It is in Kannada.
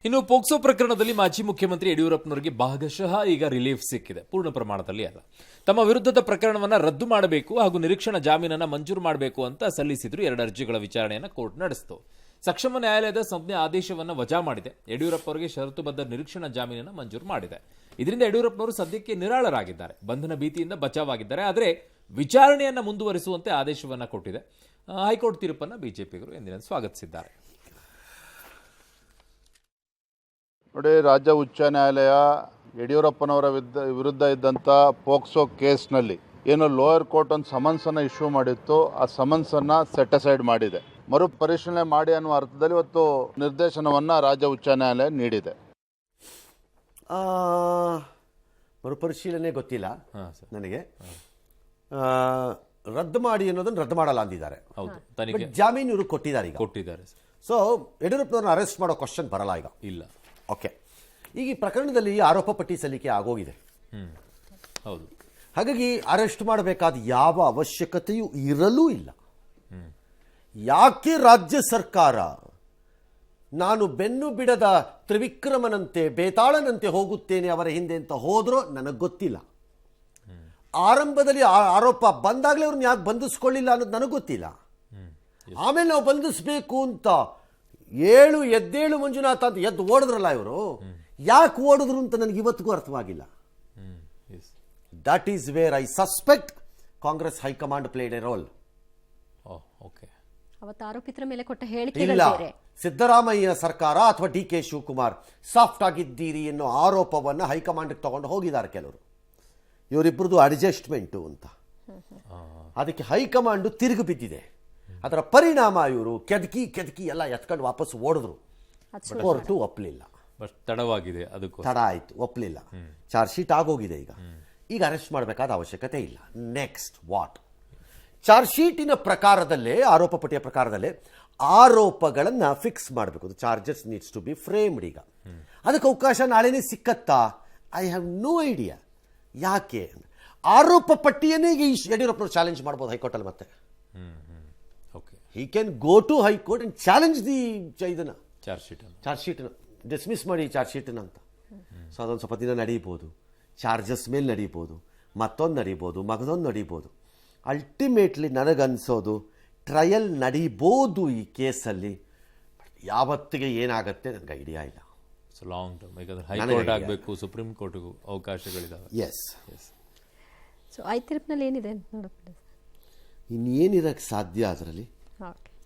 ಇನ್ನು ಪೋಕ್ಸೋ ಪ್ರಕರಣದಲ್ಲಿ ಮಾಜಿ ಮುಖ್ಯಮಂತ್ರಿ ಯಡಿಯೂರಪ್ಪನವರಿಗೆ ಭಾಗಶಃ ಈಗ ರಿಲೀಫ್ ಸಿಕ್ಕಿದೆ, ಪೂರ್ಣ ಪ್ರಮಾಣದಲ್ಲಿ ಅಲ್ಲ. ತಮ್ಮ ವಿರುದ್ಧದ ಪ್ರಕರಣವನ್ನು ರದ್ದು ಮಾಡಬೇಕು ಹಾಗೂ ನಿರೀಕ್ಷಣಾ ಜಾಮೀನನ್ನು ಮಂಜೂರು ಮಾಡಬೇಕು ಅಂತ ಸಲ್ಲಿಸಿದ್ರು. 2 ಅರ್ಜಿಗಳ ವಿಚಾರಣೆಯನ್ನು ಕೋರ್ಟ್ ನಡೆಸಿತು. ಸಕ್ಷಮ ನ್ಯಾಯಾಲಯದ ಸಂಜ್ಞೆ ಆದೇಶವನ್ನು ವಜಾ ಮಾಡಿದೆ. ಯಡಿಯೂರಪ್ಪ ಅವರಿಗೆ ಷರತ್ತುಬದ್ಧ ನಿರೀಕ್ಷಣಾ ಜಾಮೀನನ್ನು ಮಂಜೂರು ಮಾಡಿದೆ. ಇದರಿಂದ ಯಡಿಯೂರಪ್ಪನವರು ಸದ್ಯಕ್ಕೆ ನಿರಾಳರಾಗಿದ್ದಾರೆ, ಬಂಧನ ಭೀತಿಯಿಂದ ಬಚಾವಾಗಿದ್ದಾರೆ. ಆದರೆ ವಿಚಾರಣೆಯನ್ನು ಮುಂದುವರಿಸುವಂತೆ ಆದೇಶವನ್ನು ಕೊಟ್ಟಿದೆ. ಹೈಕೋರ್ಟ್ ತೀರ್ಪನ್ನು ಬಿಜೆಪಿಗರು ಎಂದಿನಂತೆ ಸ್ವಾಗತಿಸಿದ್ದಾರೆ. ನೋಡಿ, ರಾಜ್ಯ ಉಚ್ಚ ನ್ಯಾಯಾಲಯ ಯಡಿಯೂರಪ್ಪನವರ ವಿರುದ್ಧ ಇದ್ದಂಥ ಪೋಕ್ಸೋ ಕೇಸ್ನಲ್ಲಿ ಏನು ಲೋಯರ್ ಕೋರ್ಟ್ ಒಂದು ಸಮನ್ಸನ್ನು ಇಶ್ಯೂ ಮಾಡಿತ್ತು, ಆ ಸಮನ್ಸನ್ನು ಸೆಟ್ ಅಸೈಡ್ ಮಾಡಿದೆ. ಮರು ಪರಿಶೀಲನೆ ಮಾಡಿ ಅನ್ನುವ ಅರ್ಥದಲ್ಲಿ ಇವತ್ತು ನಿರ್ದೇಶನವನ್ನು ರಾಜ್ಯ ಉಚ್ಚ ನ್ಯಾಯಾಲಯ ನೀಡಿದೆ. ಮರುಪರಿಶೀಲನೆ ಗೊತ್ತಿಲ್ಲ ನನಗೆ. ರದ್ದು ಮಾಡಿ ಅನ್ನೋದನ್ನು ರದ್ದು ಮಾಡಲ್ಲ ಅಂದಿದ್ದಾರೆ. ಜಾಮೀನು ಇವರು ಕೊಟ್ಟಿದ್ದಾರೆ. ಸೊ ಯಡಿಯೂರಪ್ಪನವ್ರನ್ನ ಅರೆಸ್ಟ್ ಮಾಡೋ ಕ್ವಶನ್ ಬರಲ್ಲ ಈಗ. ಇಲ್ಲ. ಓಕೆ, ಈಗ ಈ ಪ್ರಕರಣದಲ್ಲಿ ಆರೋಪ ಪಟ್ಟಿ ಸಲ್ಲಿಕೆ ಆಗೋಗಿದೆ. ಹೌದು. ಹಾಗಾಗಿ ಅರೆಸ್ಟ್ ಮಾಡಬೇಕಾದ ಯಾವ ಅವಶ್ಯಕತೆಯೂ ಇರಲೂ ಇಲ್ಲ. ಯಾಕೆ ರಾಜ್ಯ ಸರ್ಕಾರ ನಾನು ಬೆನ್ನು ಬಿಡದ ತ್ರಿವಿಕ್ರಮನಂತೆ ಬೇತಾಳನಂತೆ ಹೋಗುತ್ತೇನೆ ಅವರ ಹಿಂದೆ ಅಂತ ಹೋದ್ರೋ ನನಗೆ ಗೊತ್ತಿಲ್ಲ. ಆರಂಭದಲ್ಲಿ ಆರೋಪ ಬಂದಾಗಲೇ ಅವ್ರನ್ನ ಯಾಕೆ ಬಂಧಿಸ್ಕೊಳ್ಳಿಲ್ಲ ಅನ್ನೋದು ನನಗೆ ಗೊತ್ತಿಲ್ಲ. ಆಮೇಲೆ ನಾವು ಬಂಧಿಸಬೇಕು ಅಂತ ಎದ್ದೇಳು ಮಂಜುನಾಥ ಅಂತ ಎದ್ದು ಓಡಿದ್ರಲ್ಲ ಇವರು, ಯಾಕೆ ಓಡಿದ್ರು ಅಂತ ನನಗೆ ಇವತ್ತಿಗೂ ಅರ್ಥವಾಗಿಲ್ಲ. That is where I suspect Congress high command played a role. ಅವತ್ತು ಆರೋಪಿತರ ಮೇಲೆ ಕೊಟ್ಟ ಹೇಳಿಕೆ ಇಲ್ಲ, ಸಿದ್ದರಾಮಯ್ಯ ಸರ್ಕಾರ ಅಥವಾ ಡಿ ಕೆ ಶಿವಕುಮಾರ್ ಸಾಫ್ಟ್ ಆಗಿದ್ದೀರಿ ಎನ್ನೋ ಆರೋಪವನ್ನು ಹೈಕಮಾಂಡ್ ತಗೊಂಡು ಹೋಗಿದ್ದಾರೆ ಕೆಲವರು. ಇವರಿಬ್ಬರದು ಅಡ್ಜಸ್ಟ್ಮೆಂಟು ಅಂತ. ಅದಕ್ಕೆ ಹೈಕಮಾಂಡ್ ತಿರುಗಿ ಬಿದ್ದಿದೆ. ಅದರ ಪರಿಣಾಮ ಇವರು ಕೆದಕಿ ಎಲ್ಲ ಎತ್ಕೊಂಡು ವಾಪಸ್ ಓಡಿದ್ರು. ಕೋರ್ಟು ಒಪ್ಪಲಿಲ್ಲ. ತಡವಾಗಿದೆ, ತಡ ಆಯ್ತು, ಒಪ್ಪಲಿಲ್ಲ. ಚಾರ್ಜ್ ಶೀಟ್ ಆಗೋಗಿದೆ. ಈಗ ಅರೆಸ್ಟ್ ಮಾಡಬೇಕಾದ ಅವಶ್ಯಕತೆ ಇಲ್ಲ. Next what? ಚಾರ್ಜ್ ಶೀಟಿನ ಪ್ರಕಾರದಲ್ಲೇ, ಆರೋಪ ಪಟ್ಟಿಯ ಪ್ರಕಾರದಲ್ಲೇ ಆರೋಪಗಳನ್ನು ಫಿಕ್ಸ್ ಮಾಡಬೇಕು. Charges needs to be framed. ಈಗ ಅದಕ್ಕೆ ಅವಕಾಶ ನಾಳೆನೇ ಸಿಕ್ಕತ್ತಾ? I have no idea. ಯಾಕೆ ಆರೋಪ ಪಟ್ಟಿಯನ್ನೇ ಈಗ ಯಡಿಯೂರಪ್ಪನವರು ಚಾಲೆಂಜ್ ಮಾಡ್ಬೋದು ಹೈಕೋರ್ಟಲ್ಲಿ. ಮತ್ತೆ he can go to high court and challenge the ಇದನ್ನ ಚಾರ್ಜ್ ಶೀಟ್ ಡಿಸ್ಮಿಸ್ ಮಾಡಿ ಚಾರ್ಜ್ ಶೀಟ್ ಅಂತ. ಸೊ ಅದೊಂದು ಸ್ವಲ್ಪ ದಿನ ನಡೀಬೋದು. ಚಾರ್ಜಸ್ ಮೇಲೆ ನಡೀಬೋದು, ಮತ್ತೊಂದು ನಡೀಬೋದು, ಮಗದೊಂದು ನಡೀಬೋದು. ಅಲ್ಟಿಮೇಟ್ಲಿ ನನಗನ್ಸೋದು ಟ್ರಯಲ್ ನಡೀಬೋದು ಈ ಕೇಸಲ್ಲಿ. ಯಾವತ್ತಿಗೆ ಏನಾಗುತ್ತೆ ನನಗೆ ಐಡಿಯಾ ಇಲ್ಲ. ಲಾಂಗ್ ಟರ್ಮ್, ಯಾಕಂದ್ರೆ ಹೈಕೋರ್ಟ್ ಆಗಬೇಕು, ಸುಪ್ರೀಂ ಕೋರ್ಟ್ಗೂ ಅವಕಾಶಗಳಿದಾವೆ. ಎಸ್. ಸೊ ಐ ತೀರ್ಪಿನಲ್ಲಿ ಏನಿದೆ ನೋಡೋಣ. ಇನ್ನೇನಿರಕ್ಕೆ ಸಾಧ್ಯ ಅದರಲ್ಲಿ? ಓಕೆ.